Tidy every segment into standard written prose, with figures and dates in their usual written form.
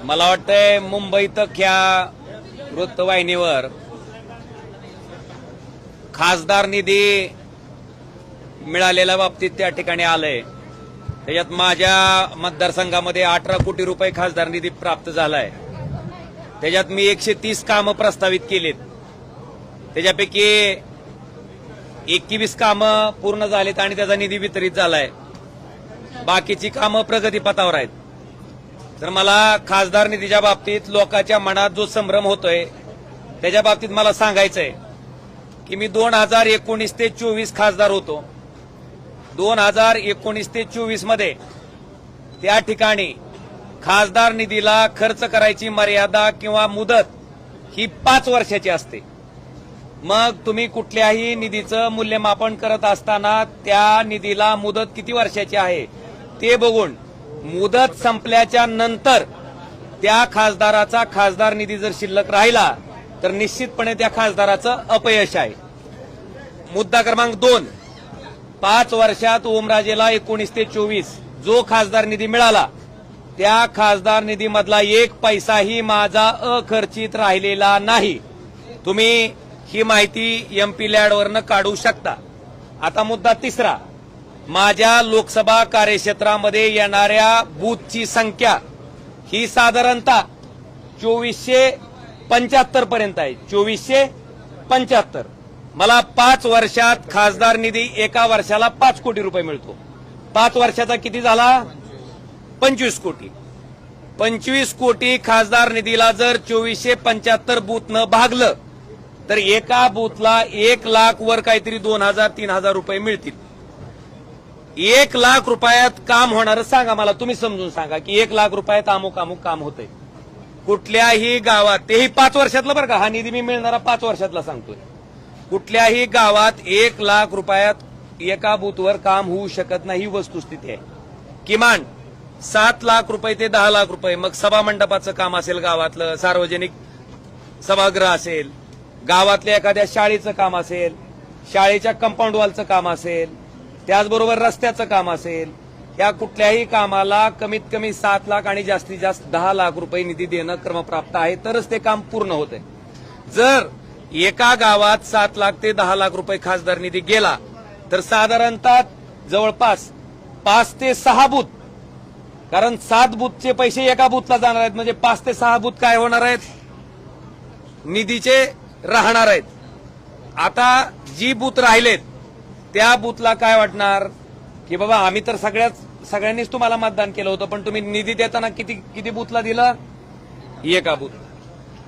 मला वाटतंय मुंबईत ख्या वृत्तवाहिनीवर खासदार निधी मिळालेल्या बाबतीत त्या ठिकाणी आलंय। त्याच्यात माझ्या मतदारसंघामध्ये 18 कोटी रुपये खासदार निधी प्राप्त झालाय। त्याच्यात मी 130 कामं प्रस्तावित केलीत, त्याच्यापैकी 21 कामं पूर्ण झालीत आणि त्याचा निधी वितरित झालाय। बाकीची कामं प्रगतीपथावर आहेत। तर मला खासदार निधीच्या बाबतीत लोकांच्या मनात जो संभ्रम होतोय त्याच्या बाबतीत मला सांगायचंय की मी 2019 ते 24 खासदार होतो। 2019 ते 24 मध्ये त्या ठिकाणी खासदार निधीला खर्च करायची मर्यादा किंवा मुदत ही 5 वर्षाची असते। मग तुम्ही कुठल्याही निधीचं मूल्यमापन करत असताना त्या निधीला मुदत किती वर्षाची आहे ते बघून मुदत संपल्याच्या नंतर त्या खासदाराचा खासदार निधी जर शिल्लक राहिला तर निश्चितपणे त्या खासदाराचं अपयश आहे। मुद्दा क्रमांक 2, 5 वर्षात ओमराजेला 19 ते 24 जो खासदार निधी मिळाला त्या खासदार निधीमधला 1 पैसाही माझा अखर्चित राहिलेला नाही। तुम्ही ही माहिती MP लॅडवरनं काढू शकता। आता मुद्दा 3, माझ्या लोकसभा कार्यक्षेत्रामध्ये येणाऱ्या बूथची संख्या ही साधारणतः 2475 पर्यंत आहे। 2475। मला 5 वर्षात खासदार निधी एका वर्षाला 5 कोटी रुपये मिळतो। 5 वर्षाचा किती झाला? 25 कोटी। 25 कोटी खासदार निधीला जर 2475 बूथनं भागलं तर एका बूथला 1 लाख वर काहीतरी 2000-3000 रुपये मिळतील। 1 लाख रुपयात काम होणार सांगा मला, तुम्ही समजून सांगा की 1 लाख रुपयात अमुक काम होतंय कुठल्याही गावात, तेही 5 वर्षातलं बरं का, हा निधी मी मिळणारा 5 वर्षातला सांगतोय। कुठल्याही गावात 1 लाख रुपयात एका बूथवर काम होऊ शकत नाही, ही वस्तुस्थिती आहे। किमान 7 लाख रुपये ते 10 लाख रुपये, मग सभा मंडपाचं काम असेल, गावातलं सार्वजनिक सभागृह असेल, गावातल्या एखाद्या शाळेचं काम असेल, शाळेच्या कंपाऊंड वॉलचं काम असेल, त्याचबरोबर रस्त्याचं काम असेल, या कुठल्याही कामाला कमीत कमी 7 लाख आणि जास्तीत जास्त 10 लाख रुपये निधी देणं क्रमप्राप्त आहे, तरच ते काम पूर्ण होतंय। जर एका गावात 7 लाख ते 10 लाख रुपये खासदार निधी गेला तर साधारणतः जवळपास 5 ते 6 बूथ, कारण 7 बूथचे पैसे एका बूथला जाणार आहेत, म्हणजे 5 ते 6 बूथ काय होणार आहेत? निधीचे राहणार आहेत। आता जी बूथ राहिलेत त्या बूथला काय वाटणार की बाबा आम्ही तर सगळ्यांनीच तुम्हाला मतदान केलं होतं, पण तुम्ही निधी देताना किती बूथला दिलं? एका बूथ।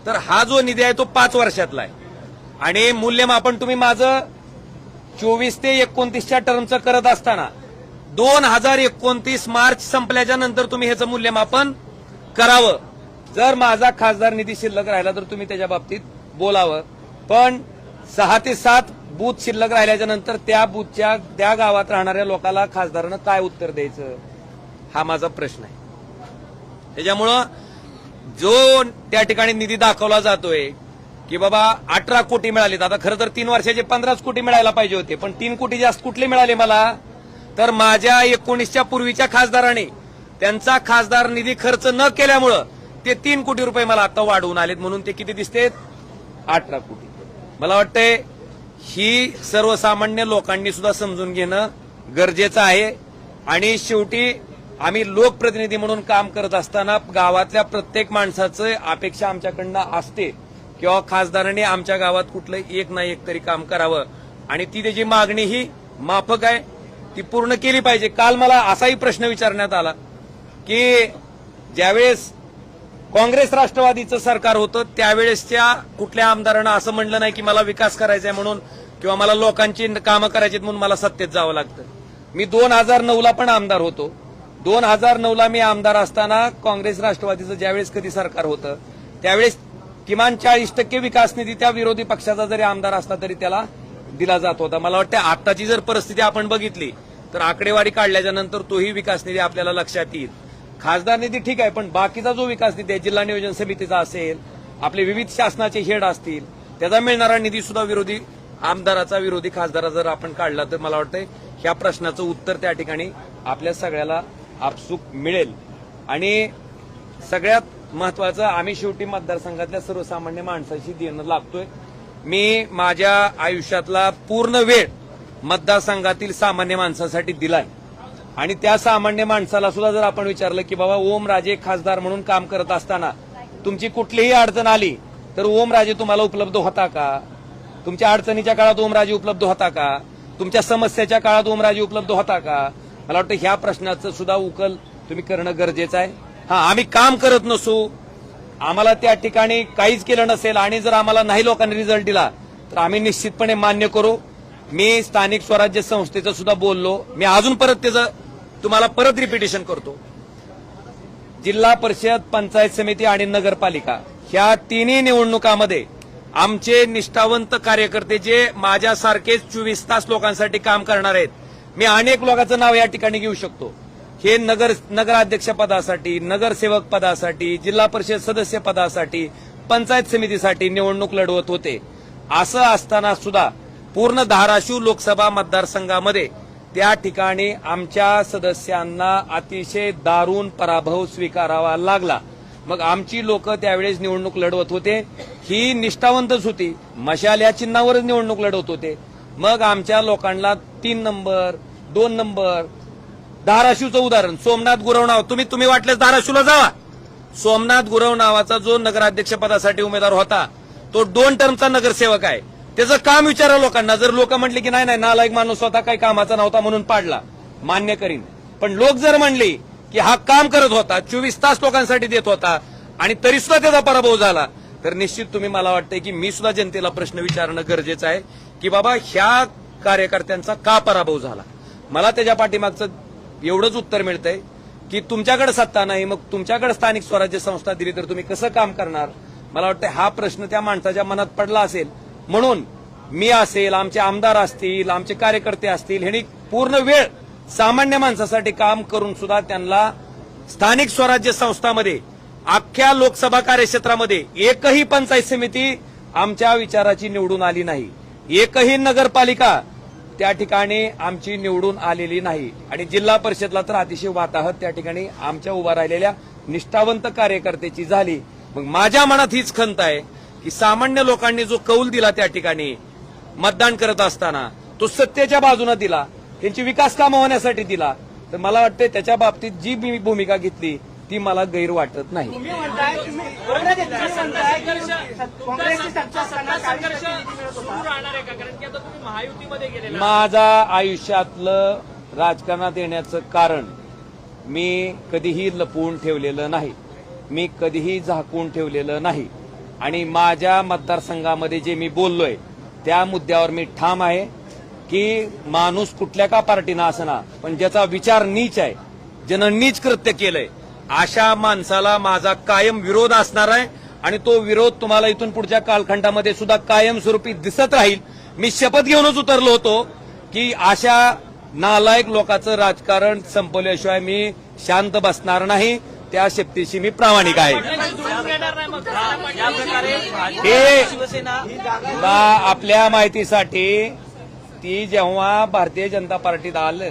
तर हा जो निधी आहे तो 5 वर्षातला आहे आणि मूल्यमापन तुम्ही माझं 24 ते 29च्या टर्मचं करत असताना 2029 मार्च संपल्याच्या नंतर तुम्ही ह्याचं मूल्यमापन करावं। जर माझा खासदार निधी शिल्लक राहिला तर तुम्ही त्याच्या बाबतीत बोलावं, पण 6 ते 7 बूथ शिल्लक राहिल्याच्या नंतर त्या बूथच्या त्या गावात राहणाऱ्या लोकांना खासदारानं काय उत्तर द्यायचं, हा माझा प्रश्न आहे। त्याच्यामुळं जो त्या ठिकाणी निधी दाखवला जातोय की बाबा 18 कोटी मिळालेत, आता खरं तर 3 वर्षाचे 15 कोटी मिळायला पाहिजे होते, पण 3 कोटी जास्त कुठले मिळाले मला? तर माझ्या 19च्या पूर्वीच्या खासदारांनी त्यांचा खासदार निधी खर्च न केल्यामुळं ते 3 कोटी रुपये मला आता वाढवून आलेत, म्हणून ते किती दिसतेत? 18 कोटी। मला वाटतंय ही सर्वसामान्य लोकांनी सुद्धा समजून घेणं गरजेचं आहे। आणि शेवटी आम्ही लोकप्रतिनिधी म्हणून काम करत असताना गावातल्या प्रत्येक माणसाचं अपेक्षा आमच्याकडनं असते किंवा खासदारांनी आमच्या गावात कुठलं एक ना एक तरी काम करावं आणि ती त्याची मागणी ही माफक आहे, ती पूर्ण केली पाहिजे। काल मला असाही प्रश्न विचारण्यात आला की ज्यावेळेस काँग्रेस राष्ट्रवादीचं सरकार होतं त्यावेळेसच्या कुठल्या आमदारांना असं म्हणलं नाही की मला विकास करायचा आहे म्हणून किंवा मला लोकांची कामं करायची म्हणून मला सत्तेत जावं लागतं। मी 2009ला पण आमदार होतो। 2009ला मी आमदार असताना काँग्रेस राष्ट्रवादीचं ज्यावेळेस कधी सरकार होतं त्यावेळेस किमान 40% विकास निधी त्या विरोधी पक्षाचा जरी आमदार असला तरी त्याला दिला जात होता। मला वाटतं आताची जर परिस्थिती आपण बघितली तर आकडेवारी काढल्याच्या नंतर तोही विकास निधी आपल्याला लक्षात येईल। खासदार निधी ठीक आहे, पण बाकीचा जो विकास निधी आहे, जिल्हा नियोजन समितीचा असेल, आपले विविध शासनाचे हेड असतील, त्याचा मिळणारा निधी सुद्धा विरोधी आमदाराचा, विरोधी खासदारा जर आपण काढला तर मला वाटतंय ह्या प्रश्नाचं उत्तर त्या ठिकाणी आपल्या सगळ्याला आपसूक मिळेल। आणि सगळ्यात महत्वाचं, आम्ही शेवटी मतदारसंघातल्या सर्वसामान्य माणसाशी देणं लागतोय. मी माझ्या आयुष्यातला पूर्ण वेळ मतदारसंघातील सामान्य माणसासाठी दिलाय आणि त्या सामान्य माणसाला सुद्धा जर आपण विचारलं की बाबा ओमराजे खासदार म्हणून काम करत असताना तुमची कुठलीही अडचण आली तर ओमराजे तुम्हाला उपलब्ध होता का? तुमच्या अडचणीच्या काळात ओमराजे उपलब्ध होता का? तुमच्या समस्येच्या काळात ओमराजे उपलब्ध होता का? मला वाटतं ह्या प्रश्नाचं सुद्धा उकल तुम्ही करणं गरजेचं आहे. आम्ही काम करत नसू, आम्हाला त्या ठिकाणी काहीच केलं नसेल आणि जर आम्हाला नाही लोकांनी रिझल्ट दिला तर आम्ही निश्चितपणे मान्य करू. मी स्थानिक स्वराज्य संस्थेचं सुद्धा बोललो. मी अजून परत त्याचं तुम्हाला परत रिपिटेशन करतो. जिल्हा परिषद, पंचायत समिती आणि नगरपालिका ह्या तिन्ही निवडणुकामध्ये आमचे निष्ठावंत कार्यकर्ते जे माझ्यासारखेच 24 तास लोकांसाठी काम करणार आहेत, मी अनेक लोकांचं नाव या ठिकाणी घेऊ शकतो. हे नगराध्यक्ष पदासाठी, नगरसेवक पदासाठी, जिल्हा परिषद सदस्य पदासाठी, पंचायत समितीसाठी निवडणूक लढवत होते. असं असताना सुद्धा पूर्ण धाराशिव लोकसभा मतदारसंघामध्ये त्या ठिकाणी आमच्या सदस्यांना अतिशय दारुण पराभव स्वीकारावा लागला. मग आमची लोक त्यावेळेस निवडणूक लढवत होते, ही निष्ठावंतच होती, मशाल या चिन्हावरच निवडणूक लढवत होते. मग आमच्या लोकांना 3 नंबर 2 नंबर, धाराशिवचं उदाहरण सोमनाथ गुरव नाव, तुम्ही वाटल्यास धाराशिवला जावा. सोमनाथ गुरव नावाचा जो नगराध्यक्ष पदासाठी उमेदवार होता तो 2 टर्मचा नगरसेवक आहे. त्याचं काम विचारा लोकांना. जर लोक म्हटले की नाही नालायक माणूस होता, काही कामाचा नव्हता म्हणून पाडला, मान्य करीन. पण लोक जर म्हणले की हा काम करत होता, 24 तास लोकांसाठी देत होता आणि तरी सुद्धा त्याचा पराभव झाला, तर निश्चित तुम्ही, मला वाटतंय की मी सुद्धा जनतेला प्रश्न विचारणं गरजेचं आहे की बाबा ह्या कार्यकर्त्यांचा का पराभव झाला. मला त्याच्या पाठीमागचं एवढंच उत्तर मिळतंय की तुमच्याकडे सत्ता नाही, मग तुमच्याकडे स्थानिक स्वराज्य संस्था दिली तर तुम्ही कसं काम करणार. मला वाटतं हा प्रश्न त्या माणसाच्या मनात पडला असेल म्हणून मी असेल, आमचे आमदार असतील, आमचे कार्यकर्ते असतील, ह्यांनी पूर्ण वेळ सामान्य माणसासाठी काम करून सुद्धा त्यांना स्थानिक स्वराज्य संस्थांमध्ये अख्ख्या लोकसभा कार्यक्षेत्रामध्ये एकही पंचायत समिती आमच्या विचाराची निवडून आली नाही, एकही नगरपालिका त्या ठिकाणी आमची निवडून आलेली नाही आणि जिल्हा परिषदला तर अतिशय वाताहत त्या ठिकाणी आमच्या उभा राहिलेल्या निष्ठावंत कार्यकर्त्याची झाली. मग माझ्या मनात हीच खंत आहे की सामान्य लोकांनी जो कौल दिला त्या ठिकाणी मतदान करत असताना तो सत्तेच्या बाजूने दिला, त्यांची विकास कामं होण्यासाठी दिला, तर मला वाटतं त्याच्या बाबतीत जी मी भूमिका घेतली ती मला गैर वाटत नाही. माझा आयुष्यातलं राजकारणात येण्याचं कारण मी कधीही लपवून ठेवलेलं नाही, मी कधीही झाकून ठेवलेलं नाही आणि माझ्या मतदारसंघामध्ये जे मी बोललोय त्या मुद्द्यावर मी ठाम आहे की माणूस कुठल्या का पार्टीना असना, पण ज्याचा विचार नीच आहे, ज्यानं नीच कृत्य केलंय, अशा माणसाला माझा कायम विरोध असणार आहे आणि तो विरोध तुम्हाला इथून पुढच्या कालखंडामध्ये सुद्धा कायमस्वरूपी दिसत राहील. मी शपथ घेऊनच उतरलो होतो की अशा नालायक लोकांचं राजकारण संपवल्याशिवाय मी शांत बसणार नाही. त्या शक्तीशी मी प्रामाणिक आहे. आपल्या माहितीसाठी ती जेव्हा भारतीय जनता पार्टीत आलं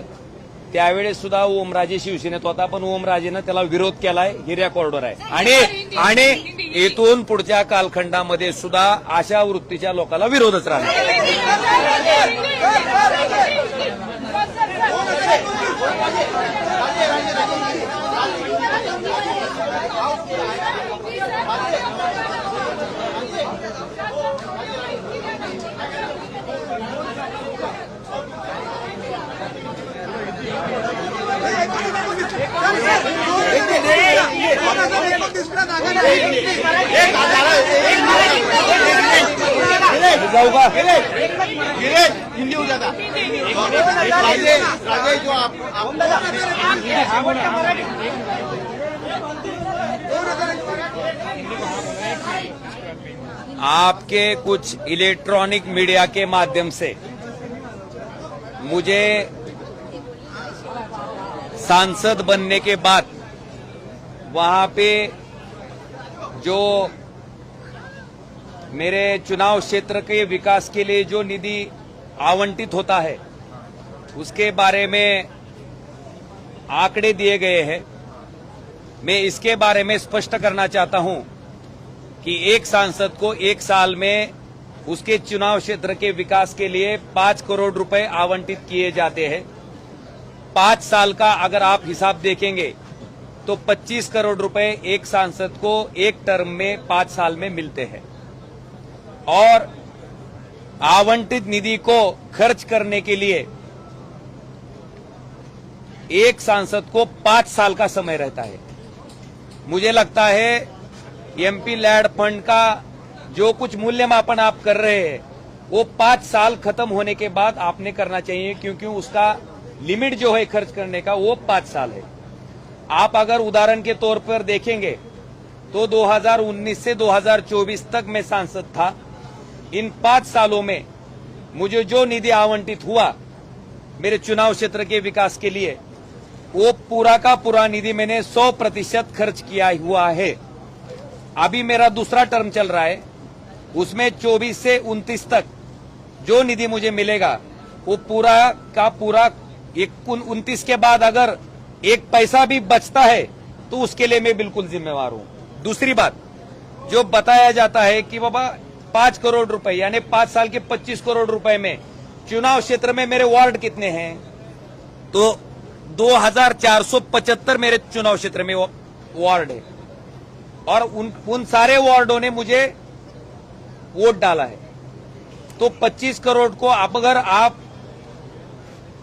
त्यावेळेस सुद्धा ओमराजे शिवसेनेत होता, पण ओमराजेनं त्याला विरोध केलाय, ही रेकॉर्डवर आहे आणि इथून पुढच्या कालखंडामध्ये सुद्धा अशा वृत्तीच्या लोकांना विरोधच राहणार. जाऊ का हिंदी हो जाता जो आपके कुछ इलेक्ट्रॉनिक मीडिया के माध्यम से मुझे सांसद बनने के बाद वहां पे जो मेरे चुनाव क्षेत्र के विकास के लिए जो निधि आवंटित होता है उसके बारे में आंकड़े दिए गए हैं मैं इसके बारे में स्पष्ट करना चाहता हूं कि एक सांसद को एक साल में उसके चुनाव क्षेत्र के विकास के लिए 5 करोड़ रुपए आवंटित किए जाते हैं। 5 साल का अगर आप हिसाब देखेंगे तो 25 करोड़ रुपए एक सांसद को एक टर्म में 5 साल में मिलते हैं और आवंटित निधि को खर्च करने के लिए एक सांसद को 5 साल का समय रहता है। मुझे लगता है एमपी लैड फंड का जो कुछ मूल्यमापन आप कर रहे हैं वो 5 साल खत्म होने के बाद आपने करना चाहिए, क्योंकि उसका लिमिट जो है खर्च करने का वो 5 साल है। आप अगर उदाहरण के तौर पर देखेंगे तो 2019 से 2024 तक मैं सांसद था। इन 5 सालों में मुझे जो निधि आवंटित हुआ मेरे चुनाव क्षेत्र के विकास के लिए, वो पूरा का पूरा निधि मैंने 100% खर्च किया हुआ है। अभी मेरा दूसरा टर्म चल रहा है, उसमें 24 से 29 तक जो निधि मुझे मिलेगा वो पूरा का पूरा 29 के बाद अगर एक पैसा भी बचता है तो उसके लिए मैं बिल्कुल जिम्मेवार हूं। दूसरी बात, जो बताया जाता है कि बाबा 5 करोड़ रुपए यानी 5 साल के 25 करोड़ रुपए में चुनाव क्षेत्र में मेरे वार्ड कितने हैं, तो 2475 मेरे चुनाव क्षेत्र में वार्ड है और उन सारे वार्डों ने मुझे वोट डाला है। तो 25 करोड़ को अगर आप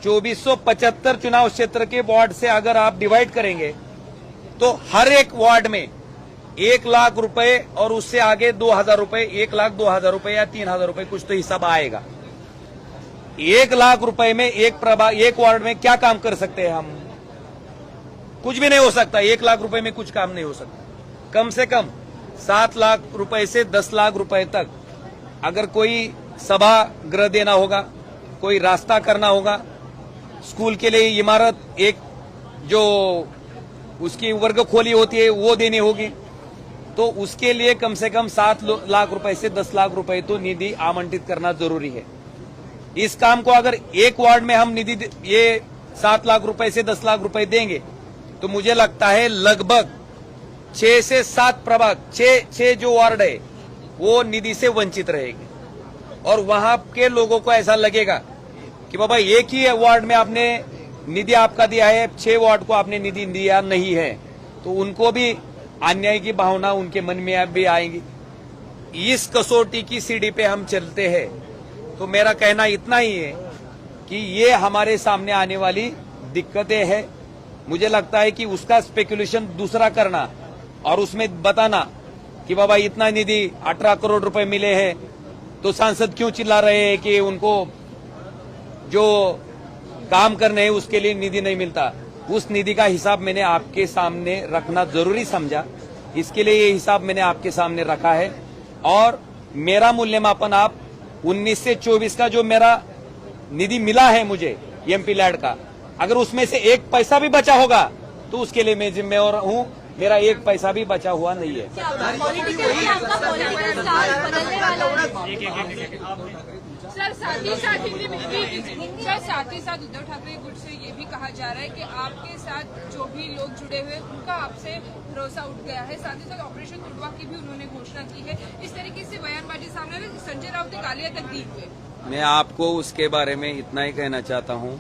2475 चुनाव क्षेत्र के वार्ड से अगर आप डिवाइड करेंगे तो हर एक वार्ड में 1 लाख रुपए और उससे आगे 2000 रुपए, 1 लाख 2000 रुपए या 3000 रुपए कुछ तो हिसाब आएगा। 1 लाख रुपए में एक वार्ड में क्या काम कर सकते हैं हम? कुछ भी नहीं हो सकता। 1 लाख रुपए में कुछ काम नहीं हो सकता। कम से कम 7 लाख रुपए से 10 लाख रुपए तक अगर कोई सभागृह देना होगा, कोई रास्ता करना होगा, स्कूल के लिए इमारत एक जो उसकी वर्ग खोली होती है वो देनी होगी, तो उसके लिए कम से कम 7 लाख रुपए से 10 लाख रुपए तो निधि आवंटित करना जरूरी है। इस काम को अगर एक वार्ड में हम निधि ये 7 लाख रुपए से 10 लाख रुपए देंगे तो मुझे लगता है लगभग 6 से 7 प्रभाग 6 जो वार्ड है वो निधि से वंचित रहेंगे और वहां के लोगों को ऐसा लगेगा कि बाबा एक ही वार्ड में आपने निधि आपका दिया है, 6 वार्ड को आपने निधि दिया नहीं है, तो उनको भी अन्याय की भावना उनके मन में भी आएगी। इस कसौटी की सीढ़ी पे हम चलते हैं। तो मेरा कहना इतना ही है कि ये हमारे सामने आने वाली दिक्कतें हैं। मुझे लगता है कि उसका स्पेकुलेशन दूसरा करना और उसमें बताना कि बाबा इतना निधि 18 करोड़ रुपए मिले हैं, तो सांसद क्यों चिल्ला रहे हैं कि उनको जो काम करने हैं उसके लिए निधि नहीं मिलता। उस निधि का हिसाब मैंने आपके सामने रखना जरूरी समझा, इसके लिए ये हिसाब मैंने आपके सामने रखा है। और मेरा मूल्यमापन आप 19 से 24 का जो मेरा निधि मिला है मुझे एमपी लैड का, अगर उसमें से 1 पैसा भी बचा होगा तो उसके लिए मैं जिम्मेवार हूं। मेरा 1 पैसा भी बचा हुआ नहीं है। सर साथ ही साथ उद्धव ठाकरे गुट से ये भी कहा जा रहा है कि आपके साथ जो भी लोग जुड़े हुए उनका आपसे भरोसा उठ गया है। साथ ही साथ ऑपरेशन तुड़वा की भी उन्होंने घोषणा की है। इस तरीके से बयानबाजी सामने आ, संजय राउत ने गालियां तक दी हुए। मैं आपको उसके बारे में इतना ही कहना चाहता हूँ,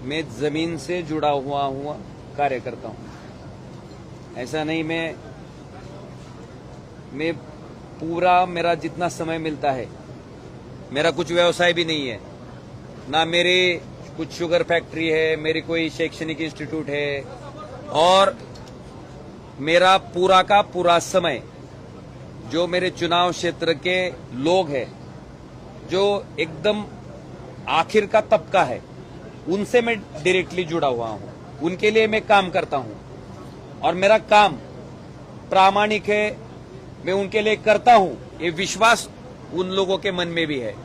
मैं जमीन से जुड़ा हुआ कार्यकर्ता हूँ। ऐसा नहीं मैं पूरा मेरा जितना समय मिलता है, मेरा कुछ व्यवसाय भी नहीं है, ना मेरी कुछ शुगर फैक्ट्री है, मेरी कोई शैक्षणिक इंस्टीट्यूट है, और मेरा पूरा का पूरा समय जो मेरे चुनाव क्षेत्र के लोग हैं, जो एकदम आखिर का तबका है, उनसे मैं डायरेक्टली जुड़ा हुआ हूं। उनके लिए मैं काम करता हूं और मेरा काम प्रामाणिक है, मैं उनके लिए करता हूं, ये विश्वास उन लोगों के मन में भी है।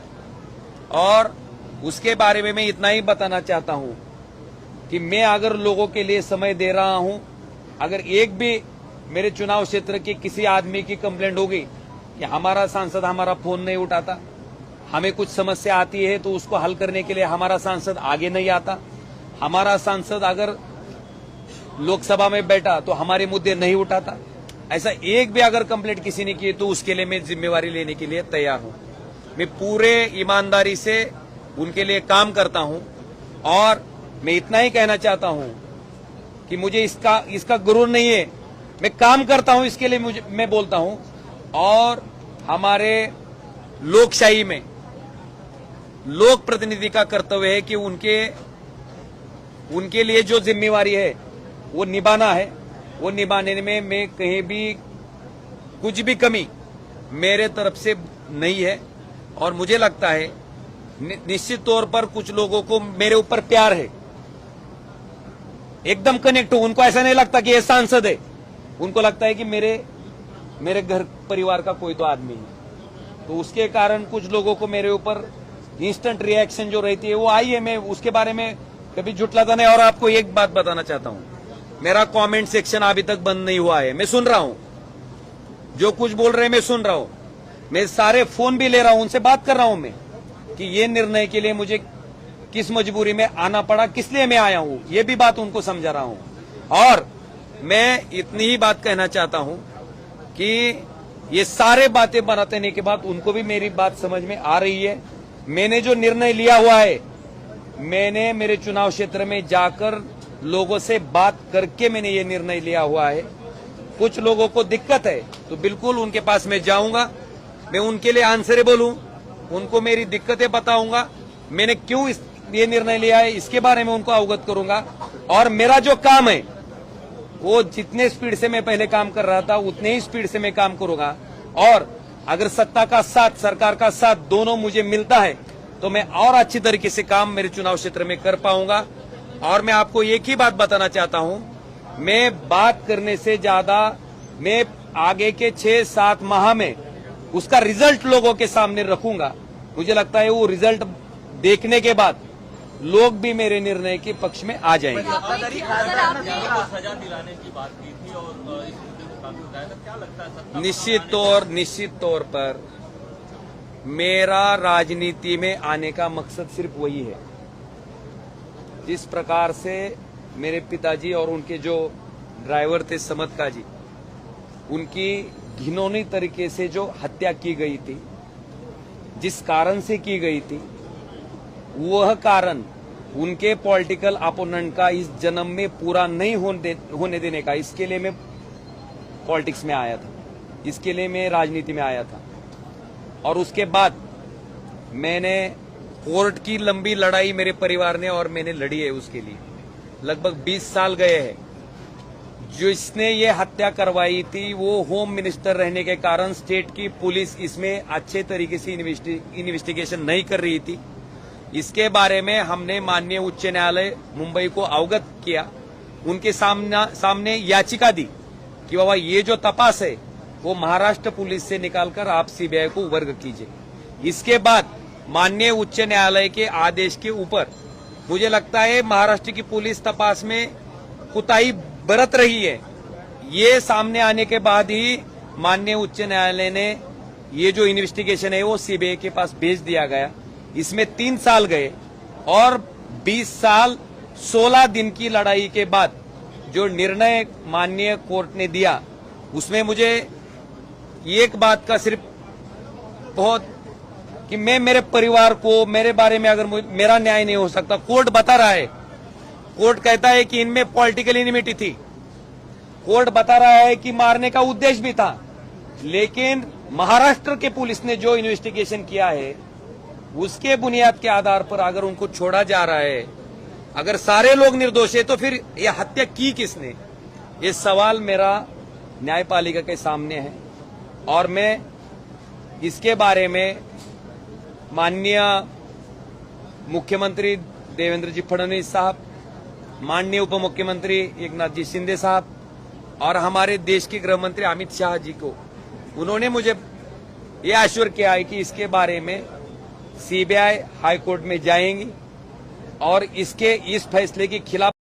और उसके बारे में मैं इतना ही बताना चाहता हूं कि मैं अगर लोगों के लिए समय दे रहा हूं, अगर एक भी मेरे चुनाव क्षेत्र के किसी आदमी की कंप्लेंट होगी कि हमारा सांसद हमारा फोन नहीं उठाता, हमें कुछ समस्या आती है तो उसको हल करने के लिए हमारा सांसद आगे नहीं आता, हमारा सांसद अगर लोकसभा में बैठा तो हमारे मुद्दे नहीं उठाता। ऐसा एक भी अगर कंप्लेंट किसी ने की तो उसके लिए मैं जिम्मेवारी लेने के लिए तैयार हूं। मैं पूरे ईमानदारी से उनके लिए काम करता हूं और मैं इतना ही कहना चाहता हूं कि मुझे इसका गुरूर नहीं है। मैं काम करता हूं, इसके लिए मैं बोलता हूं। और हमारे लोकशाही में लोक प्रतिनिधि का कर्तव्य है कि उनके लिए जो जिम्मेवारी है वो निभाना है। वो निभाने में मैं कहीं भी कुछ भी कमी मेरे तरफ से नहीं है। और मुझे लगता है निश्चित तौर पर कुछ लोगों को मेरे ऊपर प्यार है, एकदम कनेक्ट हो। उनको ऐसा नहीं लगता कि ये सांसद है, उनको लगता है कि मेरे घर परिवार का कोई तो आदमी है। तो उसके कारण कुछ लोगों को मेरे ऊपर इंस्टेंट रिएक्शन जो रहती है वो आई है। मैं उसके बारे में कभी झुठलाता नहीं। और आपको एक बात बताना चाहता हूं, मेरा कमेंट सेक्शन अभी तक बंद नहीं हुआ है। मैं सुन रहा हूं, जो कुछ बोल रहे हैं मैं सुन रहा हूं। मैं सारे फोन भी ले रहा हूं, उनसे बात कर रहा हूं मैं कि ये निर्णय के लिए मुझे किस मजबूरी में आना पड़ा, किस लिए मैं आया हूं, ये भी बात उनको समझा रहा हूं। और मैं इतनी ही बात कहना चाहता हूं कि ये सारे बातें बनाने के बाद उनको भी मेरी बात समझ में आ रही है। मैंने जो निर्णय लिया हुआ है, मैंने मेरे चुनाव क्षेत्र में जाकर लोगों से बात करके मैंने ये निर्णय लिया हुआ है। कुछ लोगों को दिक्कत है तो बिल्कुल उनके पास मैं जाऊंगा, मैं उनके लिए आंसरेबल हूं, उनको मेरी दिक्कतें बताऊंगा, मैंने क्यों ये निर्णय लिया है इसके बारे में उनको अवगत करूंगा। और मेरा जो काम है वो जितने स्पीड से मैं पहले काम कर रहा था उतने ही स्पीड से मैं काम करूंगा। और अगर सत्ता का साथ, सरकार का साथ दोनों मुझे मिलता है तो मैं और अच्छी तरीके से काम मेरे चुनाव क्षेत्र में कर पाऊंगा। और मैं आपको एक ही बात बताना चाहता हूं, मैं बात करने से ज्यादा मैं आगे के 6-7 माह में उसका रिजल्ट लोगों के सामने रखूंगा। मुझे लगता है वो रिजल्ट देखने के बाद लोग भी मेरे निर्णय के पक्ष में आ जाएंगे। सजा दिलाने की बात की थी और इस मुद्दे को काफी उठाया था, क्या लगता है सर? निश्चित तौर पर मेरा राजनीति में आने का मकसद सिर्फ वही है। जिस प्रकार से मेरे पिताजी और उनके जो ड्राइवर थे समत का जी, उनकी घिनौनी तरीके से जो हत्या की गई थी, जिस कारण से की गई थी, वह कारण उनके पॉलिटिकल अपोनेंट का इस जन्म में पूरा नहीं होने देने का, इसके लिए मैं पॉलिटिक्स में आया था, इसके लिए मैं राजनीति में आया था। और उसके बाद मैंने कोर्ट की लंबी लड़ाई मेरे परिवार ने और मैंने लड़ी है, उसके लिए लगभग 20 साल गए हैं। जिसने ये हत्या करवाई थी वो होम मिनिस्टर रहने के कारण स्टेट की पुलिस इसमें अच्छे तरीके से इन्वेस्टिगेशन नहीं कर रही थी। इसके बारे में हमने माननीय उच्च न्यायालय मुंबई को अवगत किया, उनके सामने याचिका दी कि बाबा ये जो तपास है वो महाराष्ट्र पुलिस से निकालकर आप सीबीआई को वर्ग कीजिए। इसके बाद माननीय उच्च न्यायालय के आदेश के ऊपर मुझे लगता है महाराष्ट्र की पुलिस तपास में कुताही बरत रही है। ये सामने आने के बाद ही माननीय उच्च न्यायालय ने ये जो इन्वेस्टिगेशन है वो सीबीआई के पास भेज दिया गया। इसमें 3 साल गए और 20 साल 16 दिन की लड़ाई के बाद जो निर्णय माननीय कोर्ट ने दिया उसमें मुझे एक बात का सिर्फ बहुत कि मैं मेरे परिवार को, मेरे बारे में अगर मेरा न्याय नहीं हो सकता, कोर्ट बता रहा है, कोर्ट कहता है कि इनमें पॉलिटिकल इनिमिटी थी, कोर्ट बता रहा है कि मारने का उद्देश्य भी था, लेकिन महाराष्ट्र के पुलिस ने जो इन्वेस्टिगेशन किया है उसके बुनियाद के आधार पर अगर उनको छोड़ा जा रहा है, अगर सारे लोग निर्दोष है तो फिर यह हत्या की किसने? ये सवाल मेरा न्यायपालिका के सामने है। और मैं इसके बारे में माननीय मुख्यमंत्री देवेंद्र जी फडणवीस साहब, माननीय उप मुख्यमंत्री एकनाथ जी शिंदे साहब और हमारे देश के गृह मंत्री अमित शाह जी को, उन्होंने मुझे ये आश्वस्त किया है कि इसके बारे में सीबीआई हाई कोर्ट में जाएंगी और इसके इस फैसले के खिलाफ